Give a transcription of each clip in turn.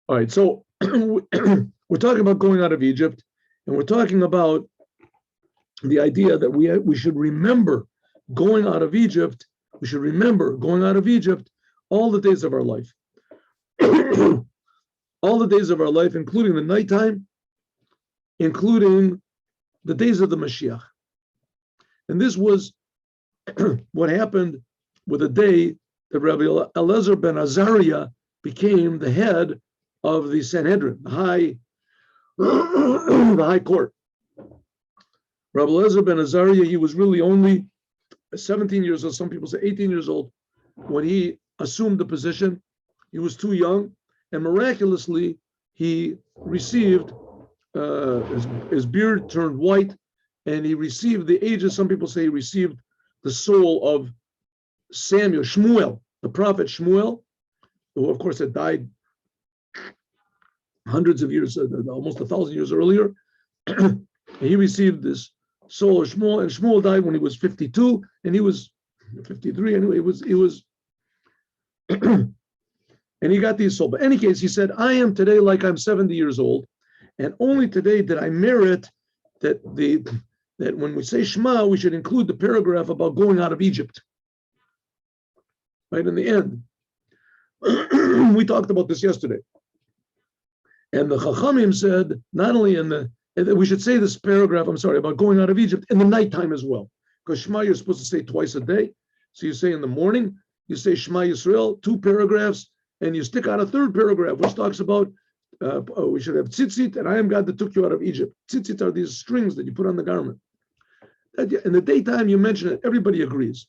All right, so we're talking about going out of Egypt, and we're talking about the idea that we should remember going out of Egypt. We should remember going out of Egypt all the days of our life. All the days of our life, including the nighttime, including the days of the Moshiach. And this was what happened with the day that Rabbi Eliezer ben Azariah became the head of the Sanhedrin, the high court. Rabbi Eliezer ben Azariah, he was really only 17 years old, some people say 18 years old, when he assumed the position. He was too young, and miraculously, he received, his beard turned white, and he received the ages, some people say he received the soul of Shmuel, the prophet Shmuel, who of course had died hundreds of years, almost 1,000 years earlier. He received this soul of Shmuel, and Shmuel died when he was 52, and he was 53, and he was and he got these souls. But in any case, he said, I am today like I'm 70 years old, and only today did I merit that when we say Shema, we should include the paragraph about going out of Egypt. Right in the end. We talked about this yesterday. And the Chachamim said, not only we should say this paragraph, about going out of Egypt in the nighttime as well. Because Shema you're supposed to say twice a day. So you say in the morning, you say Shema Yisrael, 2 paragraphs, and you stick out a 3rd paragraph, which talks about we should have tzitzit, and I am God that took you out of Egypt. Tzitzit are these strings that you put on the garment. In the daytime, you mention it, everybody agrees.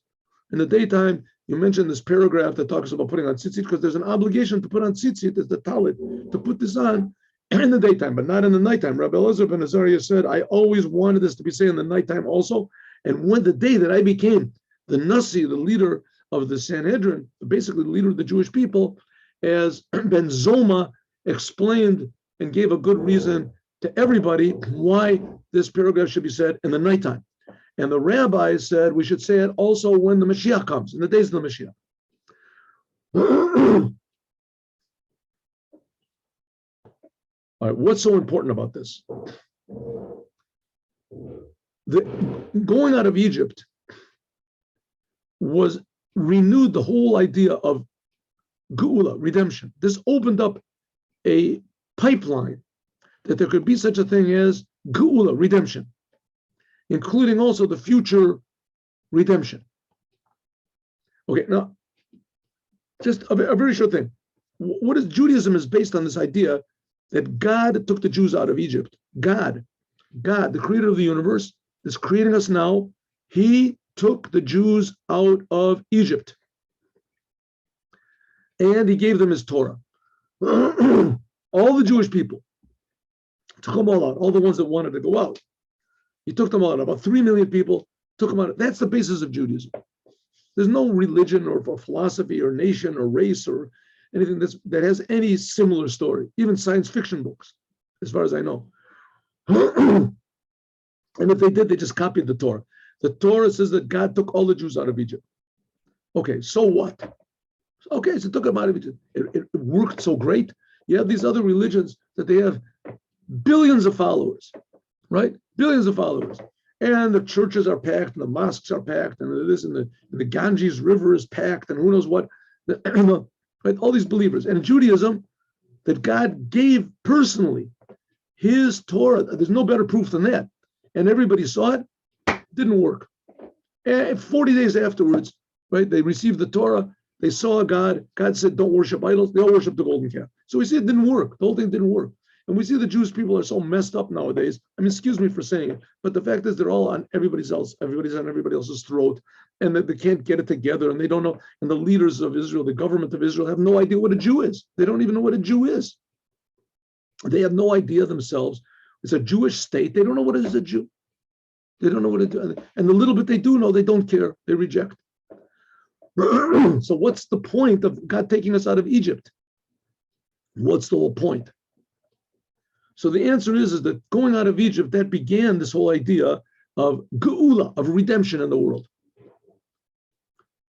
In the daytime, you mention this paragraph that talks about putting on tzitzit, because there's an obligation to put on tzitzit, as the talit, to put this on in the daytime, but not in the nighttime. Rabbi Eliezer ben Azariah said, I always wanted this to be said in the nighttime also. And when the day that I became the Nasi, the leader of the Sanhedrin, basically the leader of the Jewish people, as Ben Zoma explained and gave a good reason to everybody why this paragraph should be said in the nighttime. And the rabbis said we should say it also when the Mashiach comes, in the days of the Mashiach. All right, what's so important about this? Going out of Egypt was renewed the whole idea of Geula, redemption. This opened up a pipeline that there could be such a thing as Geula, redemption, including also the future redemption. Okay, now, just a very short thing. What is Judaism is based on this idea that God took the Jews out of Egypt. God, the creator of the universe, is creating us now. He took the Jews out of Egypt. And he gave them his Torah. All the Jewish people took them all out, all the ones that wanted to go out. He took them all out, about 3 million people, took them out. That's the basis of Judaism. There's no religion or philosophy or nation or race or anything that has any similar story, even science fiction books, as far as I know. And if they did, they just copied the Torah. The Torah says that God took all the Jews out of Egypt. Okay, so what? Okay, so it took them out of Egypt. It worked so great. You have these other religions that they have billions of followers, right? Billions of followers. And the churches are packed, and the mosques are packed, and this and the Ganges River is packed, and who knows what. Right? All these believers. And in Judaism, that God gave personally his Torah. There's no better proof than that. And everybody saw it. Didn't work. And 40 days afterwards, right, they received the Torah. They saw God. God said, don't worship idols. They all worship the golden calf. So we see it didn't work. The whole thing didn't work. And we see the Jewish people are so messed up nowadays. I mean, excuse me for saying it, but the fact is they're all on everybody's on everybody else's throat, and that they can't get it together, and they don't know. And the leaders of Israel, the government of Israel, have no idea what a Jew is. They don't even know what a Jew is. They have no idea themselves. It's a Jewish state. They don't know what is a Jew. They don't know what to do. And the little bit they do know, they don't care. They reject. So what's the point of God taking us out of Egypt? What's the whole point? So the answer is that going out of Egypt, that began this whole idea of geula, of redemption in the world.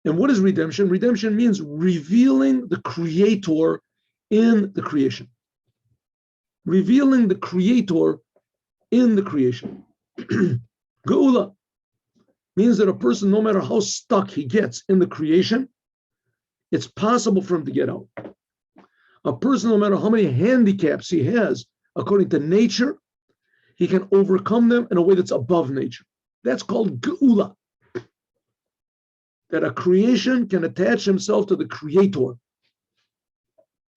And what is redemption? Redemption means revealing the creator in the creation. revealing the Creator in the creation. Geula means that a person, no matter how stuck he gets in the creation, it's possible for him to get out. A person, no matter how many handicaps he has, according to nature, he can overcome them in a way that's above nature. That's called Geula. That a creation can attach himself to the Creator.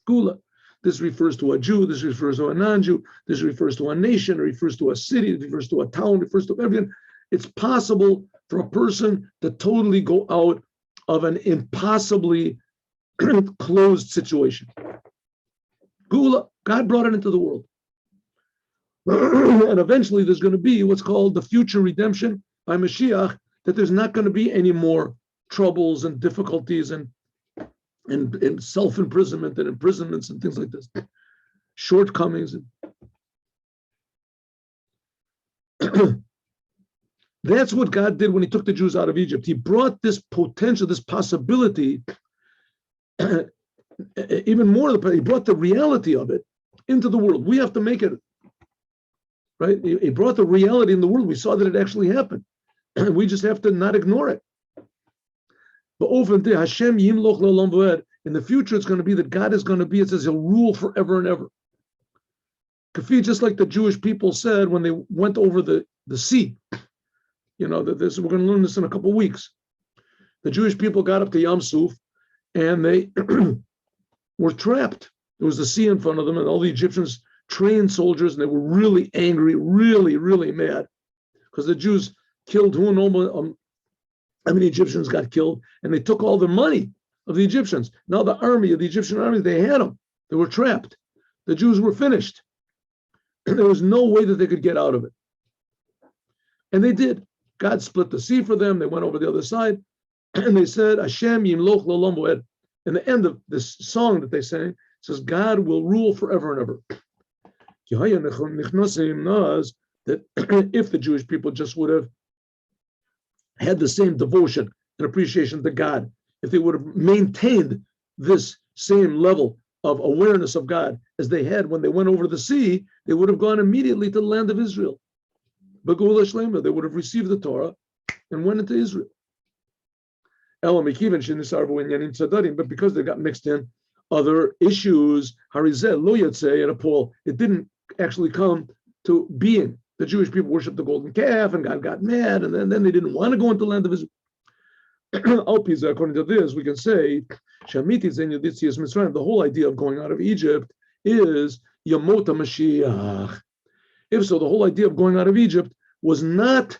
Geula. This refers to a Jew, this refers to a non-Jew, this refers to a nation, it refers to a city, it refers to a town, it refers to everything. It's possible for a person to totally go out of an impossibly closed situation. Geula, God brought it into the world. And eventually there's going to be what's called the future redemption by Moshiach, that there's not going to be any more troubles and difficulties and self-imprisonment and imprisonments and things like this, shortcomings. That's what God did when he took the Jews out of Egypt. He brought this potential, this possibility, even more, he brought the reality of it into the world. We have to make it, right? He brought the reality in the world. We saw that it actually happened. We just have to not ignore it. But in the future, it's going to be that God is going to be, it says, he'll rule forever and ever. Just like the Jewish people said when they went over the sea. You know, we're going to learn this in a couple of weeks. The Jewish people got up to Yam Suf and they were trapped. There was the sea in front of them, and all the Egyptians trained soldiers, and they were really angry, really, really mad, because the Jews killed how many Egyptians got killed, and they took all the money of the Egyptians. Now the Egyptian army, they had them. They were trapped. The Jews were finished. There was no way that they could get out of it. And they did. God split the sea for them. They went over the other side, and they said, Hashem yimloch l'olam v'ed. In the end of this song that they sang, it says, God will rule forever and ever. That if the Jewish people just would have had the same devotion and appreciation to God, if they would have maintained this same level of awareness of God as they had when they went over the sea, they would have gone immediately to the land of Israel. They would have received the Torah and went into Israel. But because they got mixed in other issues, it didn't actually come to being. The Jewish people worshipped the golden calf, and God got mad, and then they didn't want to go into the land of Israel. According to this, we can say the whole idea of going out of Egypt is Yamota Mashiach. If so, the whole idea of going out of Egypt was not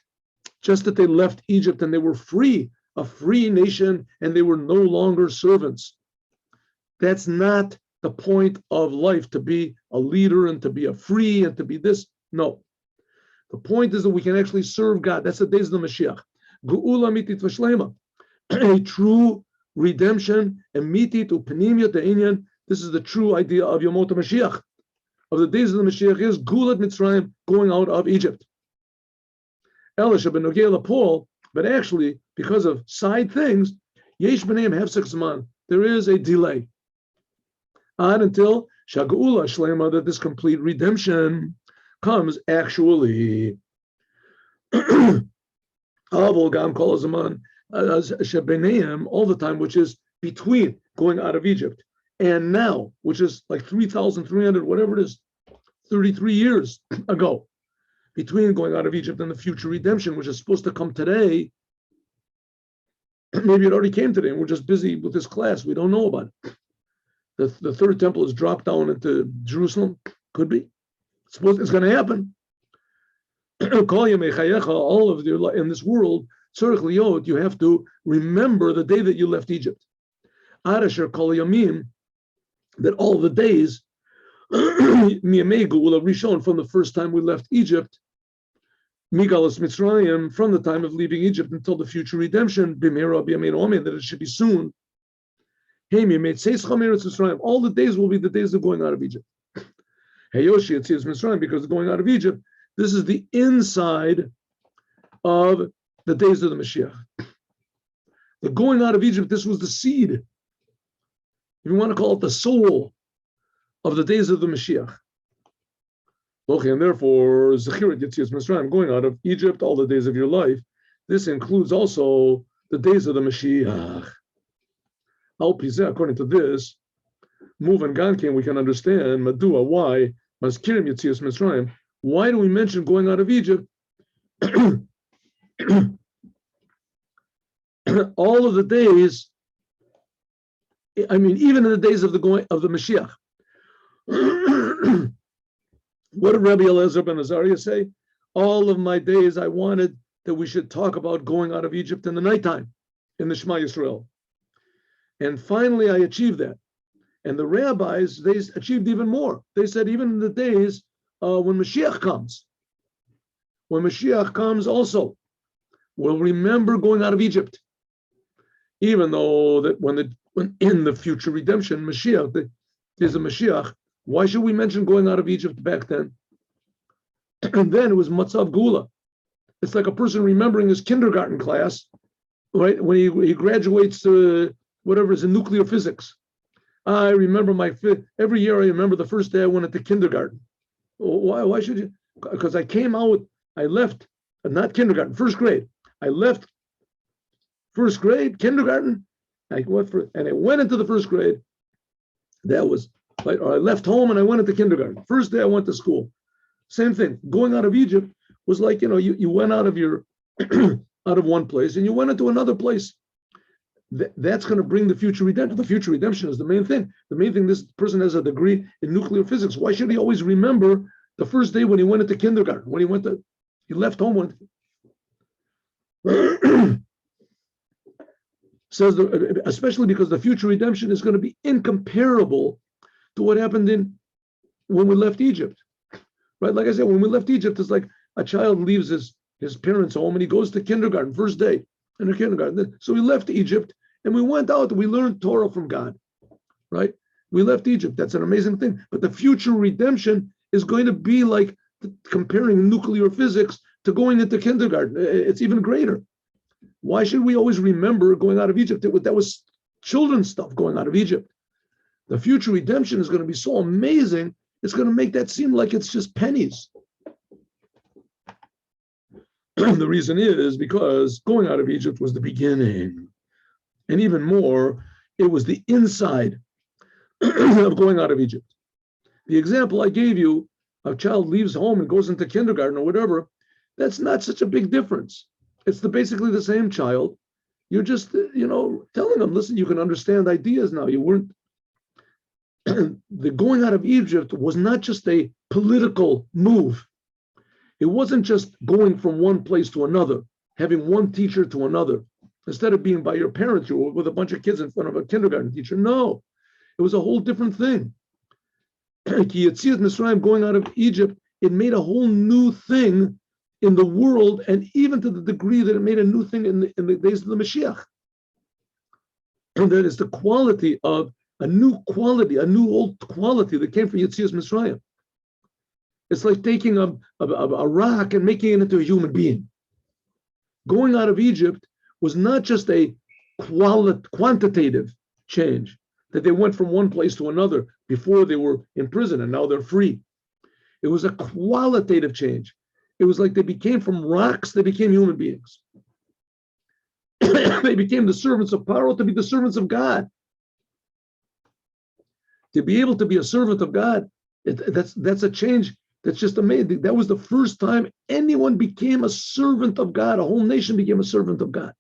just that they left Egypt and they were free, a free nation, and they were no longer servants. That's not the point of life, to be a leader and to be a free and to be this. No. The point is that we can actually serve God. That's the days of the Mashiach. Geula mitit v'shlema. A true redemption, and mitit u'penimiyat ha'inyan. This is the true idea of Yomot HaMashiach. Of the days of the Mashiach is Gulat Mitzrayim, going out of Egypt. Elisha ben Nogel Paul, but actually, because of side things, Yesh b'neim hefsek zman. There is a delay. On until Shagula Shlema, that this complete redemption comes actually. All the time, which is between going out of Egypt and now, which is like 3,300, whatever it is, 33 years ago, between going out of Egypt and the future redemption, which is supposed to come today. Maybe it already came today, and we're just busy with this class. We don't know about it. The third temple is dropped down into Jerusalem. Could be. It's going to happen. All of your in this world, you have to remember the day that you left Egypt. That all the days will have reshown from the first time we left Egypt, Migalas Mitzrayim, from the time of leaving Egypt until the future redemption, that it should be soon. All the days will be the days of going out of Egypt. Because going out of Egypt, this is the inside of the days of the Mashiach. The going out of Egypt, this was the seed. If you want to call it the soul of the days of the Mashiach. Okay, and therefore, Zechirat Yetzias Mitzrayim, going out of Egypt all the days of your life, this includes also the days of the Mashiach. Al Pizeh, according to this, Move and Gankin, we can understand Madua, why Mazkirim Yetzias Mitzrayim. Why do we mention going out of Egypt? All of the days, I mean, even in the days of the Mashiach. What did Rabbi Elazar ben Azariah say? All of my days I wanted that we should talk about going out of Egypt in the nighttime, in the Shema Yisrael. And finally I achieved that. And the rabbis, they achieved even more. They said even in the days when Mashiach comes also, we'll remember going out of Egypt. Even though that when in the future redemption, Mashiach, there's a Mashiach, why should we mention going out of Egypt back then? And then it was Matzav Gula. It's like a person remembering his kindergarten class, right? When he graduates to whatever is in nuclear physics. I remember every year I remember the first day I went into kindergarten. Why should you? Because I left, not kindergarten, first grade. I left first grade, kindergarten, I went into the first grade. That was, I left home and I went into kindergarten. First day I went to school. Same thing. Going out of Egypt was like, you went out of your, out of one place and you went into another place. That's going to bring the future redemption. The future redemption is the main thing. The main thing, this person has a degree in nuclear physics. Why should he always remember the first day when he went into kindergarten, when he left home? Says, especially because the future redemption is going to be incomparable to what happened when we left Egypt. Right? Like I said, when we left Egypt, it's like a child leaves his parents' home and he goes to kindergarten, first day in the kindergarten. So we left Egypt and we went out and we learned Torah from God. Right? We left Egypt. That's an amazing thing. But the future redemption is going to be like comparing nuclear physics to going into kindergarten. It's even greater. Why should we always remember going out of Egypt? That was children's stuff, going out of Egypt. The future redemption is going to be so amazing, it's going to make that seem like it's just pennies. The reason is because going out of Egypt was the beginning. And even more, it was the inside of going out of Egypt. The example I gave you, a child leaves home and goes into kindergarten or whatever, that's not such a big difference. It's basically the same child. You're just, telling them, listen, you can understand ideas now. You weren't. The going out of Egypt was not just a political move. It wasn't just going from one place to another, having one teacher to another. Instead of being by your parents, you were with a bunch of kids in front of a kindergarten teacher. No, it was a whole different thing. Going out of Egypt, it made a whole new thing in the world, and even to the degree that it made a new thing in the days of the Mashiach. And that is the quality of a new old quality that came from Yetzias Mitzrayim. It's like taking a rock and making it into a human being. Going out of Egypt was not just a quantitative change, that they went from one place to another before they were in prison and now they're free. It was a qualitative change. It was like they became from rocks, they became human beings. They became the servants of Paro to be the servants of God. To be able to be a servant of God, that's a change that's just amazing. That was the first time anyone became a servant of God. A whole nation became a servant of God.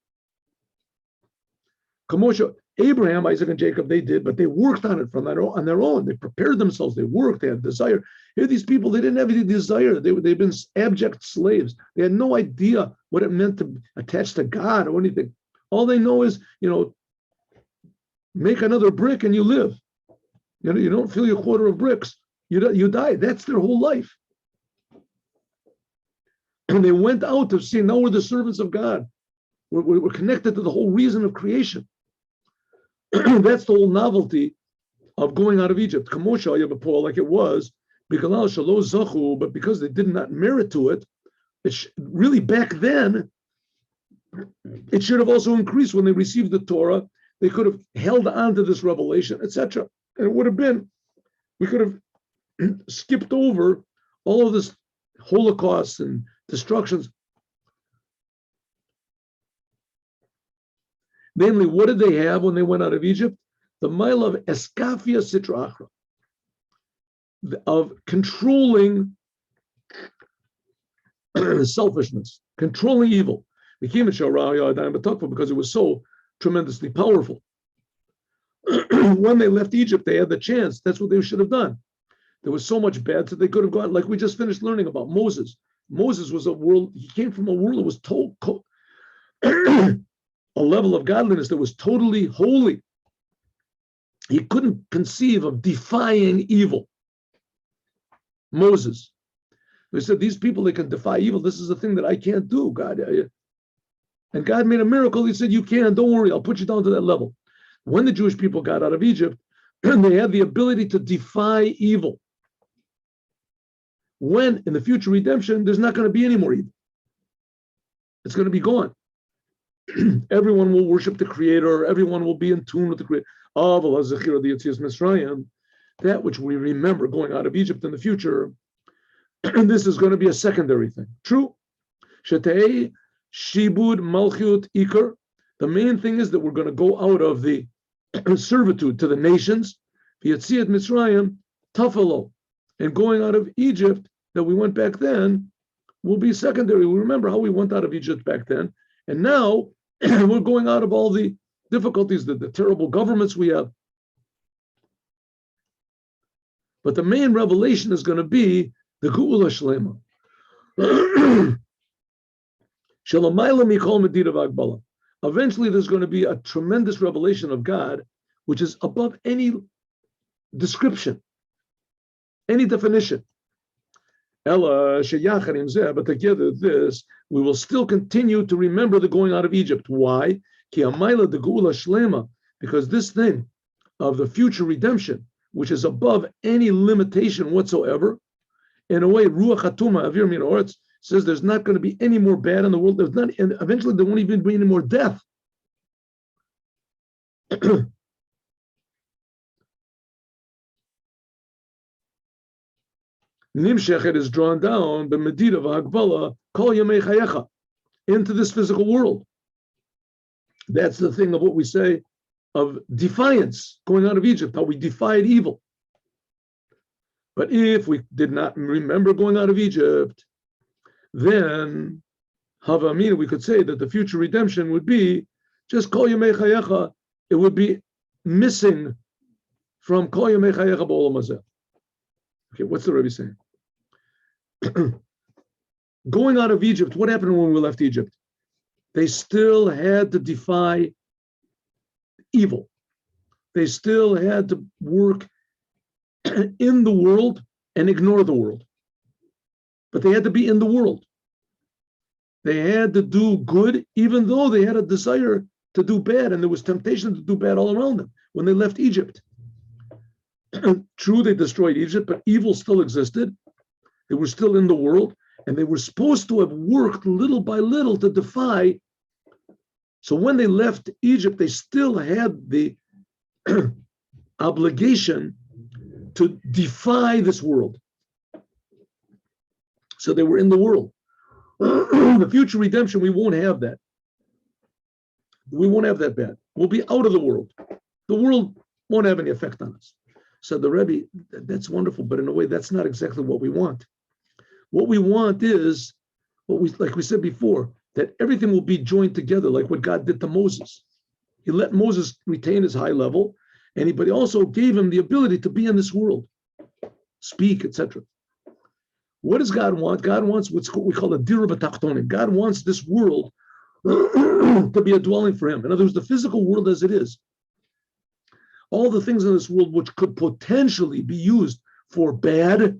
Kamosha, Abraham, Isaac, and Jacob, they did, but they worked on it on their own. They prepared themselves. They worked. They had desire. Here, these people, they didn't have any desire. They've been abject slaves. They had no idea what it meant to attach to God or anything. All they know is, make another brick and you live. You don't fill your quarter of bricks. You die. That's their whole life. And they went out to see, now we're the servants of God. We're connected to the whole reason of creation. That's the whole novelty of going out of Egypt. Like it was, but because they did not merit to it, really back then, it should have also increased when they received the Torah. They could have held on to this revelation, etc. And it would have been, we could have skipped over all of this holocausts and destructions. Namely, what did they have when they went out of Egypt? The mile of eskafia sitra achra, of controlling selfishness, controlling evil. Because it was so tremendously powerful. When they left Egypt, they had the chance. That's what they should have done. There was so much bad, so they could have gone, like we just finished learning about Moses. Moses was a world, he came from a world that was a level of godliness that was totally holy. He couldn't conceive of defying evil. Moses. They said, these people, they can defy evil. This is a thing that I can't do, God. And God made a miracle. He said, you can, don't worry, I'll put you down to that level. When the Jewish people got out of Egypt, they had the ability to defy evil. When, in the future redemption, there's not going to be any more evil. It's going to be gone. Everyone will worship the Creator. Everyone will be in tune with the Creator. That which we remember going out of Egypt in the future, and this is going to be a secondary thing. True. Shetei Shibud Malchut Iker. The main thing is that we're going to go out of the servitude to the nations. V'yatziat Mitzrayim Tafelo. And going out of Egypt, that we went back then, will be secondary. We remember how we went out of Egypt back then. And now we're going out of all the difficulties, the terrible governments we have. But the main revelation is going to be the Geula Shlema. Shalamayla Mikol Medida Vagbala. Eventually, there's going to be a tremendous revelation of God, which is above any description, any definition. Ella Sheyacharim Zeh, but together this, we will still continue to remember the going out of Egypt. Why? Ki Amayla the Geula Shlema, because this thing of the future redemption, which is above any limitation whatsoever, in a way, Ruach Hatuma Avir Min Oretz says there's not going to be any more bad in the world. There's not, and eventually there won't even be any more death. Nimshechet is drawn down, but Medida v'Hagbala Kol Yamei Chayecha, into this physical world. That's the thing of what we say of defiance, going out of Egypt, how we defied evil. But if we did not remember going out of Egypt, then Havamina, we could say that the future redemption would be just Kol Yamei Chayecha. It would be missing from Kol Yamei Chayecha B'Olam Hazeh. Okay, what's the Rebbe saying? Going out of Egypt, what happened when we left Egypt? They still had to defy evil. They still had to work in the world and ignore the world. But they had to be in the world. They had to do good, even though they had a desire to do bad, and there was temptation to do bad all around them when they left Egypt. True, they destroyed Egypt, but evil still existed. They were still in the world, and they were supposed to have worked little by little to defy. So when they left Egypt, they still had the obligation to defy this world. So they were in the world. The future redemption, we won't have that. We won't have that bad. We'll be out of the world. The world won't have any effect on us. So the Rebbe, that's wonderful, but in a way, that's not exactly what we want. What we want is, like we said before, that everything will be joined together, like what God did to Moses. He let Moses retain his high level, but he also gave him the ability to be in this world, speak, etc. What does God want? God wants what we call a dira b'tachtonim. God wants this world to be a dwelling for him. In other words, the physical world as it is, all the things in this world which could potentially be used for bad,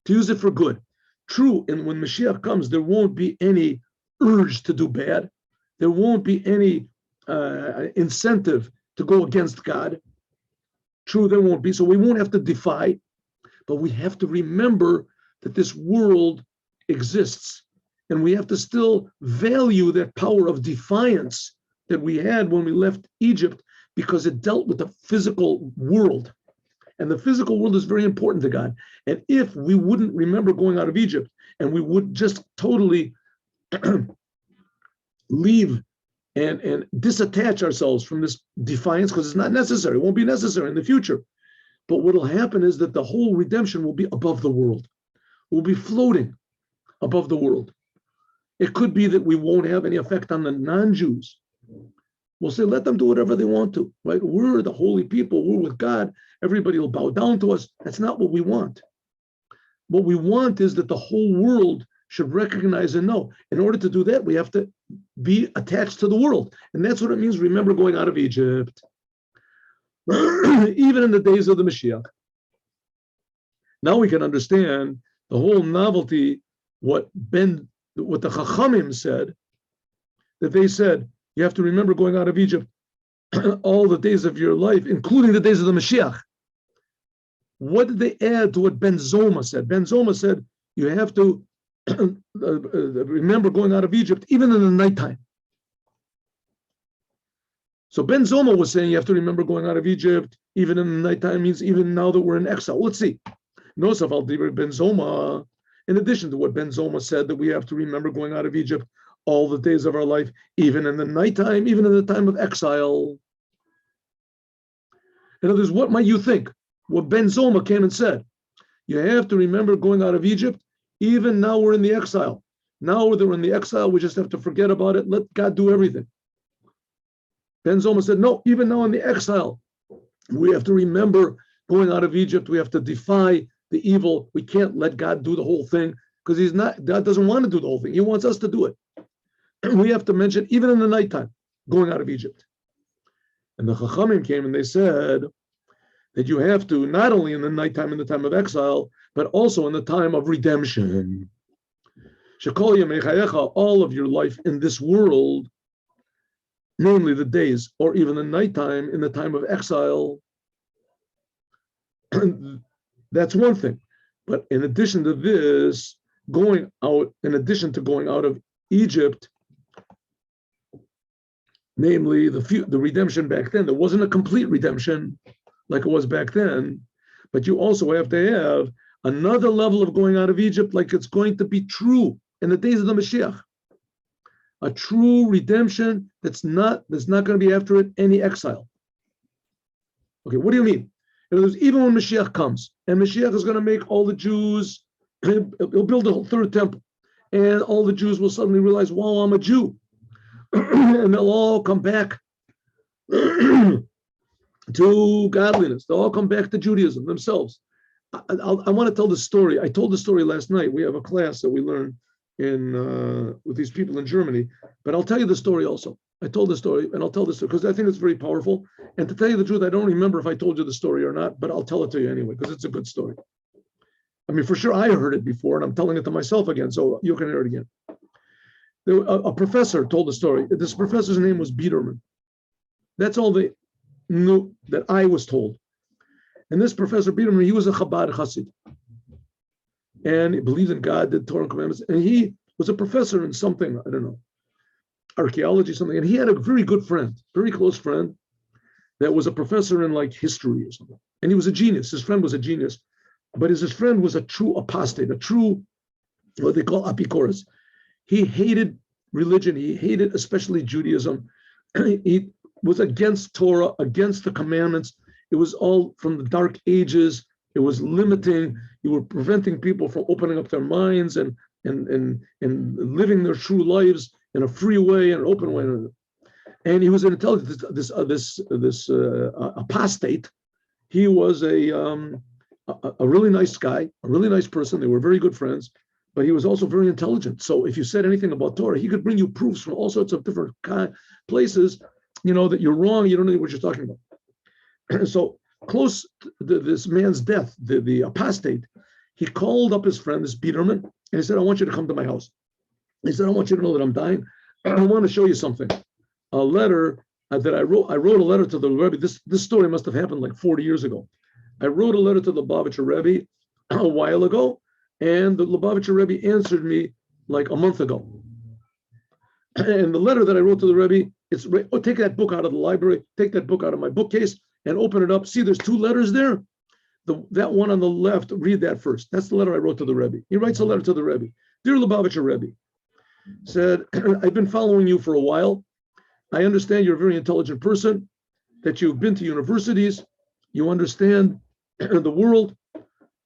to use it for good. True, and when Moshiach comes, there won't be any urge to do bad. There won't be any incentive to go against God. True, there won't be. So we won't have to defy, but we have to remember that this world exists, and we have to still value that power of defiance that we had when we left Egypt, because it dealt with the physical world. And the physical world is very important to God. And if we wouldn't remember going out of Egypt and we would just totally leave and disattach ourselves from this defiance, because it's not necessary, it won't be necessary in the future. But what will happen is that the whole redemption will be above the world. We'll be floating above the world. It could be that we won't have any effect on the non-Jews. We'll say, let them do whatever they want to, right? We're the holy people. We're with God. Everybody will bow down to us. That's not what we want. What we want is that the whole world should recognize and know. In order to do that, we have to be attached to the world. And that's what it means, remember going out of Egypt. Even in the days of the Moshiach. Now we can understand the whole novelty, what the Chachamim said, that they said, you have to remember going out of Egypt all the days of your life, including the days of the Mashiach. What did they add to what Ben Zoma said? Ben Zoma said, you have to remember going out of Egypt, even in the nighttime. So Ben Zoma was saying you have to remember going out of Egypt, even in the nighttime, means even now that we're in exile. Let's see. Nosaf al-Dibur Ben Zoma, in addition to what Ben Zoma said, that we have to remember going out of Egypt all the days of our life, even in the nighttime, even in the time of exile. In other words, what might you think? What Ben Zoma came and said, you have to remember going out of Egypt, even now we're in the exile. Now that we're in the exile, we just have to forget about it, let God do everything. Ben Zoma said, no, even now in the exile, we have to remember going out of Egypt, we have to defy the evil. We can't let God do the whole thing, because God doesn't want to do the whole thing. He wants us to do it. We have to mention, even in the nighttime, going out of Egypt. And the Chachamim came and they said that you have to, not only in the nighttime, in the time of exile, but also in the time of redemption. All of your life in this world, namely the days, or even the nighttime, in the time of exile. That's one thing. But in addition to this, going out of Egypt, namely the redemption back then, there wasn't a complete redemption like it was back then, but you also have to have another level of going out of Egypt, like it's going to be true in the days of the Mashiach. A true redemption that's not going to be after it any exile. Okay, what do you mean? In other words, even when Mashiach comes, and Mashiach is going to make all the Jews, he'll build a third temple, and all the Jews will suddenly realize, wow, I'm a Jew. And they'll all come back to godliness. They'll all come back to Judaism themselves. I want to tell the story. I told the story last night. We have a class that we learn with these people in Germany, but I'll tell you the story also. I told the story, and I'll tell this because I think it's very powerful. And to tell you the truth, I don't remember if I told you the story or not, but I'll tell it to you anyway, because it's a good story. I mean, for sure, I heard it before, and I'm telling it to myself again, so you can hear it again. A professor told the story. This professor's name was Biederman. That's all they knew that I was told. And this Professor Biederman, he was a Chabad Chassid. And he believed in God, did Torah and commandments. And he was a professor in something, I don't know, archaeology, something. And he had a very good friend, very close friend, that was a professor in like history or something. And he was a genius. His friend was a genius. But his friend was a true apostate, a true, what they call apikoros. He hated religion. He hated especially Judaism. He was against Torah, against the commandments. It was all from the dark ages. It was limiting. You were preventing people from opening up their minds and living their true lives in a free way and an open way. And he was an intelligent, this apostate. He was a really nice guy, a really nice person. They were very good friends, but he was also very intelligent. So if you said anything about Torah, he could bring you proofs from all sorts of different places, that you're wrong, you don't know what you're talking about. So close to this man's death, the apostate, he called up his friend, this Biederman, and he said, I want you to come to my house. He said, I want you to know that I'm dying. I want to show you something. A letter that I wrote a letter to the Rebbe. This story must have happened like 40 years ago. I wrote a letter to the Lubavitcher Rebbe a while ago, and the Lubavitcher Rebbe answered me like a month ago. And the letter that I wrote to the Rebbe, take that book out of the library, take that book out of my bookcase, and open it up. See, there's two letters there. that one on the left, read that first. That's the letter I wrote to the Rebbe. He writes a letter to the Rebbe. Dear Lubavitcher Rebbe, said, I've been following you for a while. I understand you're a very intelligent person, that you've been to universities, you understand the world.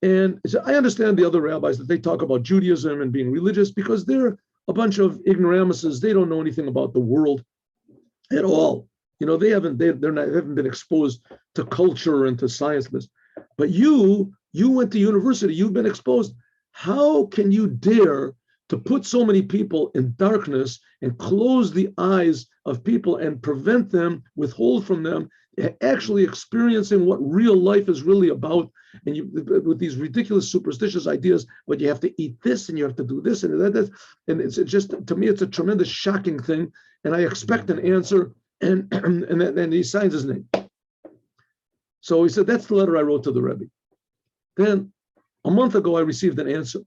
And so I understand the other rabbis that they talk about Judaism and being religious because they're a bunch of ignoramuses. They don't know anything about the world at all. They haven't been exposed to culture and to science. But you went to university, you've been exposed. How can you dare to put so many people in darkness and close the eyes of people and prevent them, withhold from them, actually experiencing what real life is really about? And you, with these ridiculous superstitious ideas, but you have to eat this and you have to do this and that. And it's just, to me, it's a tremendous, shocking thing. And I expect an answer. And he signs his name. So he said, that's the letter I wrote to the Rebbe. Then a month ago, I received an answer.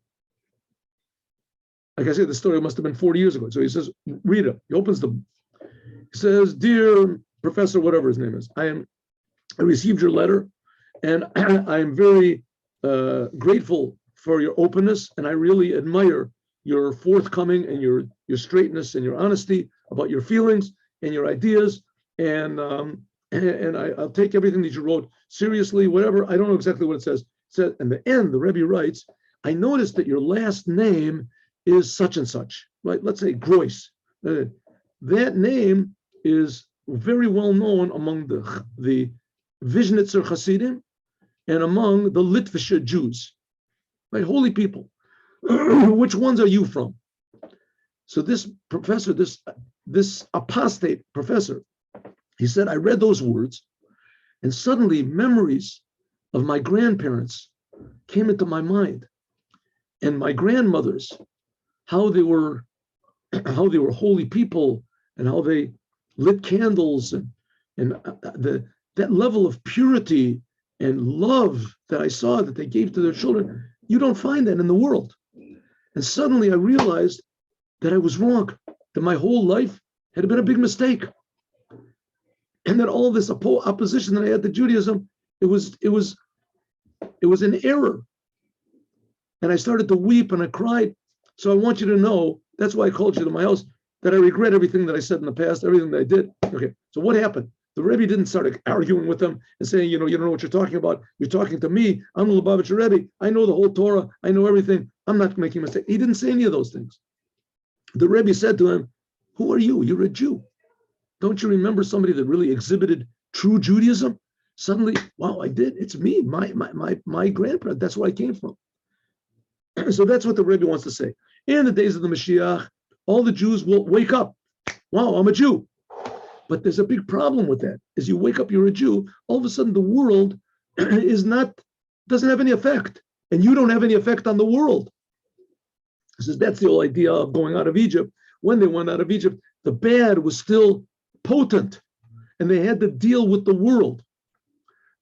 Like I said, the story must have been 40 years ago. So he says, read it. He opens he says, dear Professor, whatever his name is, I received your letter and I am very grateful for your openness. And I really admire your forthcoming and your straightness and your honesty about your feelings and your ideas. And I'll take everything that you wrote seriously, whatever. I don't know exactly what it says. It says, in the end, the Rebbe writes, I noticed that your last name is such and such, right? Let's say Grois. That name is very well known among the Vizhnitzer Hasidim and among the Litvischer Jews, right? Holy people. Which ones are you from? So this professor, this apostate professor, he said, I read those words and suddenly memories of my grandparents came into my mind and my grandmothers, how they were holy people and how they lit candles and that level of purity and love that I saw that they gave to their children. You don't find that in the world. And suddenly I realized that I was wrong, that my whole life had been a big mistake. And that all this opposition that I had to Judaism, it was an error. And I started to weep and I cried. So I want you to know, that's why I called you to my house, that I regret everything that I said in the past, everything that I did. Okay, so what happened? The Rebbe didn't start arguing with them and saying, you don't know what you're talking about. You're talking to me. I'm the Lubavitcher Rebbe. I know the whole Torah. I know everything. I'm not making a mistake. He didn't say any of those things. The Rebbe said to him, who are you? You're a Jew. Don't you remember somebody that really exhibited true Judaism? Suddenly, wow, I did. It's me, my grandparent. That's where I came from. So that's what the Rebbe wants to say. In the days of the Moshiach, all the Jews will wake up. Wow, I'm a Jew. But there's a big problem with that. As you wake up, you're a Jew. All of a sudden, the world doesn't have any effect, and you don't have any effect on the world. He says that's the whole idea of going out of Egypt. When they went out of Egypt, the bad was still potent, and they had to deal with the world.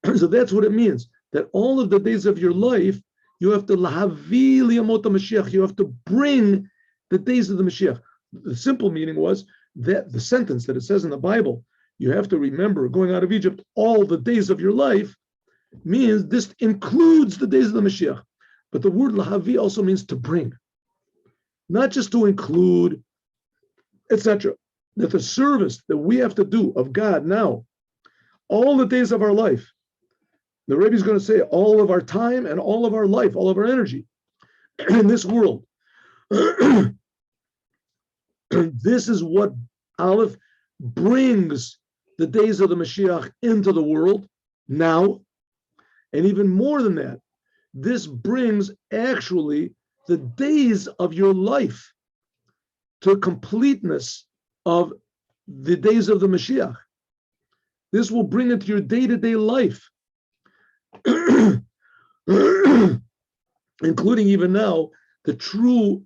So that's what it means. That all of the days of your life, you have to lahavi liyamot Mashiach. You have to bring the days of the Mashiach. The simple meaning was that the sentence that it says in the Bible, you have to remember going out of Egypt all the days of your life, means this includes the days of the Mashiach. But the word lahavi also means to bring, not just to include, etc. That the service that we have to do of God now, all the days of our life, the Rebbe is going to say all of our time and all of our life, all of our energy in this world. This is what Aleph brings the days of the Mashiach into the world now. And even more than that, this brings actually the days of your life to completeness of the days of the Mashiach. This will bring it to your day-to-day life, including even now, the true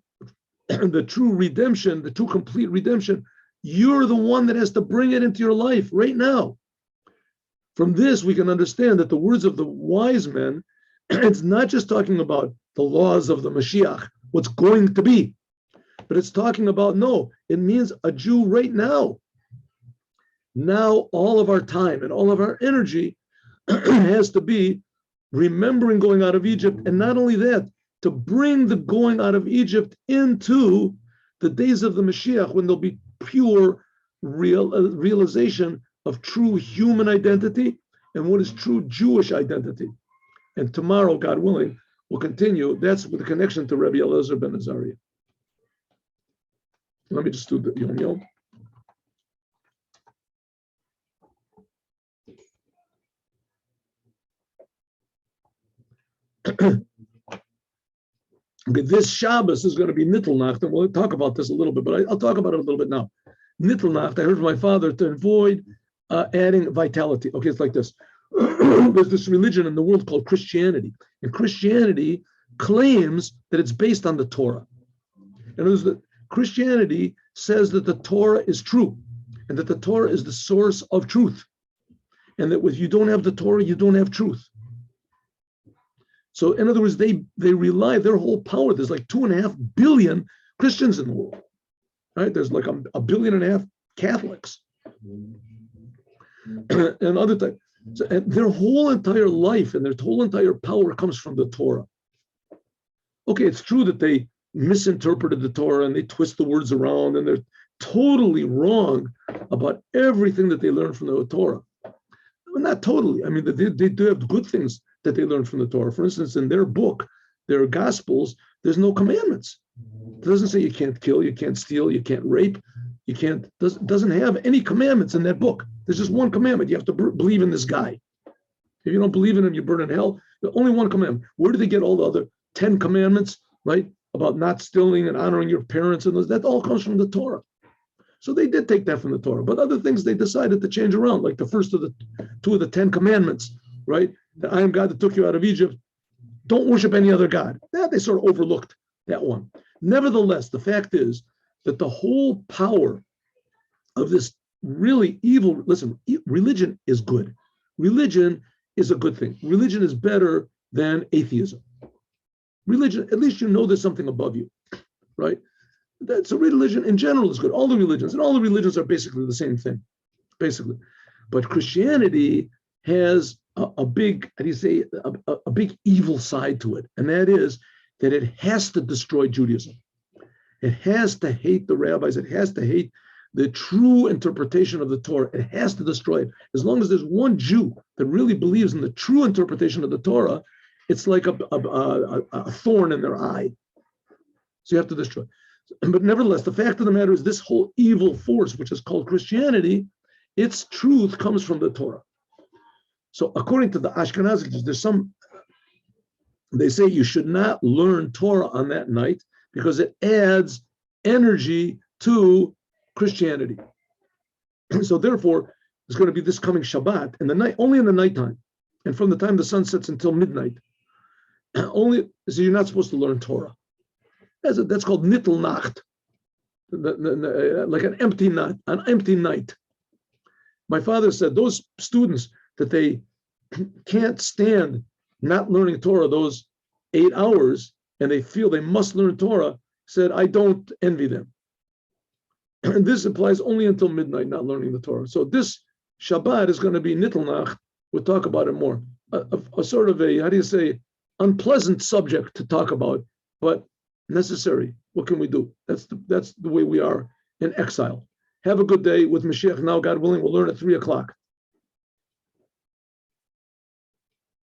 redemption, the true complete redemption. You're the one that has to bring it into your life right now. From this, we can understand that the words of the wise men, it's not just talking about the laws of the Mashiach, what's going to be, but it's talking about, no, it means a Jew right now. Now, all of our time and all of our energy has to be remembering going out of Egypt, and not only that, to bring the going out of Egypt into the days of the Mashiach, when there'll be pure realization of true human identity and what is true Jewish identity. And tomorrow, God willing, we'll continue. That's with the connection to Rebbe Eliezer ben Azariah. Let me just do the Yom Yom. Okay, this Shabbos is going to be Nittelnacht, and we'll talk about this a little bit, but I'll talk about it a little bit now. Nittelnacht, I heard from my father to avoid adding vitality. Okay, it's like this. There's this religion in the world called Christianity, and Christianity claims that it's based on the Torah. And there's the Christianity says that the Torah is true, and that the Torah is the source of truth, and that if you don't have the Torah, you don't have truth. So in other words, they rely their whole power. There's like 2.5 billion Christians in the world, right? There's like a billion and a half Catholics and other types. So, and their whole entire life and their whole entire power comes from the Torah. Okay, it's true that they misinterpreted the Torah and they twist the words around and they're totally wrong about everything that they learned from the Torah. Well, not totally. I mean, they do have good things that they learned from the Torah. For instance, in their book, their Gospels, there's no commandments. It doesn't say you can't kill, you can't steal, you can't rape, you can't, doesn't have any commandments in that book. There's just one commandment. You have to believe in this guy. If you don't believe in him, you burn in hell. There's only one commandment. Where do they get all the other 10 commandments, right? About not stealing and honoring your parents and those, that all comes from the Torah. So they did take that from the Torah, but other things they decided to change around, like the first of the 2 of the 10 commandments, right? That I am God that took you out of Egypt. Don't worship any other God. That they sort of overlooked that one. Nevertheless, the fact is that the whole power of this really evil, listen, religion is good. Religion is a good thing. Religion is better than atheism. Religion, at least you know there's something above you, right? That's a religion in general is good. All the religions are basically the same thing, basically. But Christianity has a big, how do you say, a big evil side to it. And that is that it has to destroy Judaism. It has to hate the rabbis. It has to hate the true interpretation of the Torah. It has to destroy it. As long as there's one Jew that really believes in the true interpretation of the Torah, it's like a thorn in their eye. So you have to destroy it. But nevertheless, the fact of the matter is this whole evil force, which is called Christianity, its truth comes from the Torah. So according to the Ashkenazi, they say you should not learn Torah on that night because it adds energy to Christianity. So therefore, there's going to be this coming Shabbat in the night, only in the nighttime, and from the time the sun sets until midnight. Only, so you're not supposed to learn Torah. That's called Nittelnacht, like an empty night. My father said those students that they can't stand not learning Torah those 8 hours, and they feel they must learn Torah, said, I don't envy them. And this applies only until midnight, not learning the Torah. So this Shabbat is going to be Nittelnacht. We'll talk about it more. A sort of a, how do you say, unpleasant subject to talk about, but necessary. What can we do? That's the way we are in exile. Have a good day with Moshiach. Now, God willing, we'll learn at 3 o'clock.